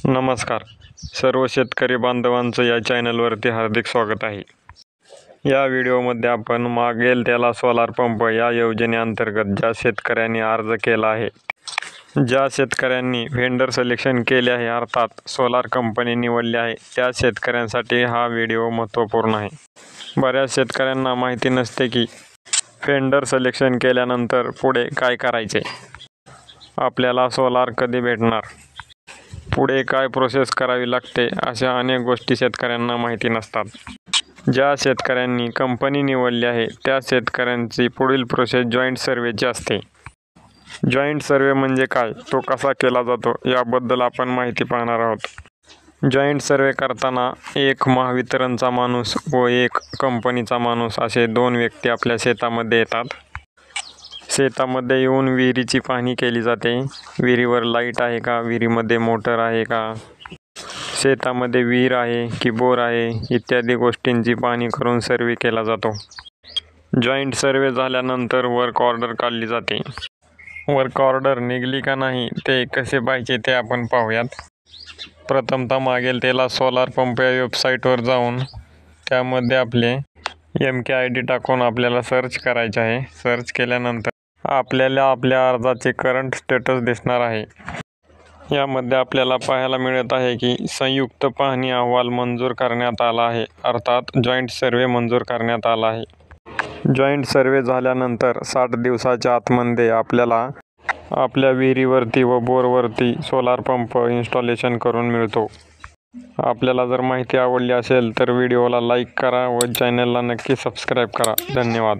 नमस्कार. सर्व शेतकरी बांधवांचं या चॅनलवरती हार्दिक स्वागत आहे. या व्हिडिओमध्ये आपण मागेल त्याला सोलार पंप या योजनेअंतर्गत ज्या शेतकऱ्यांनी अर्ज केला आहे, ज्या शेतकऱ्यांनी व्हेंडर सिलेक्शन केले आहे अर्थात सोलार कंपनी निवडली आहे, त्या शेतकऱ्यांसाठी हा व्हिडिओ महत्त्वपूर्ण आहे. बऱ्याच शेतकऱ्यांना माहिती नसते की व्हेंडर सिलेक्शन केल्यानंतर पुढे काय करायचे, आपल्याला सोलार कधी भेटणार, पुढे काय प्रोसेस करावी लागते, अशा अनेक गोष्टी शेतकऱ्यांना माहिती नसतात. ज्या शेतकऱ्यांनी कंपनी निवडली आहे त्या शेतकऱ्यांची पुढील प्रोसेस जॉईंट सर्वेची असते. जॉईंट सर्वे म्हणजे काय, तो कसा केला जातो याबद्दल आपण माहिती पाहणार आहोत. जॉईंट सर्वे करताना एक महावितरणचा माणूस व एक कंपनीचा माणूस असे दोन व्यक्ती आपल्या शेतामध्ये येतात. शेतामध्ये येऊन विहिरीची पाहणी केली जाते. विहिरीवर लाईट आहे का, विहिरीमध्ये मोटर आहे का, शेतामध्ये विहीर आहे की बोर आहे, इत्यादी गोष्टींची पाहणी करून सर्वे केला जातो. जॉईंट सर्वे झाल्यानंतर वर्क ऑर्डर काढली जाते. वर्क ऑर्डर निघाली का नाही ते कसे पाहायचे ते आपण पाहूयात. प्रथमतः मागेल त्याला सोलार पंप या वेबसाईटवर जाऊन त्यामध्ये आपले MKID टाकून आपल्याला सर्च करायचे आहे. सर्च केल्यानंतर आपल्याला आपल्या अर्जाचे करंट स्टेटस दिसणार आहे. यामध्ये आपल्याला पाहायला मिळत आहे की संयुक्त पाहणी अहवाल मंजूर करण्यात आला आहे, अर्थात जॉईंट सर्वे मंजूर करण्यात आला आहे. जॉईंट सर्वे झाल्यानंतर 60 दिवसाच्या आतमध्ये आपल्याला आपल्या विहिरीवरती व बोरवरती सोलार पंप इन्स्टॉलेशन करून मिळतो. आपल्याला जर माहिती आवडली असेल तर व्हिडिओला लाईक करा व चॅनलला नक्की सबस्क्राईब करा. धन्यवाद.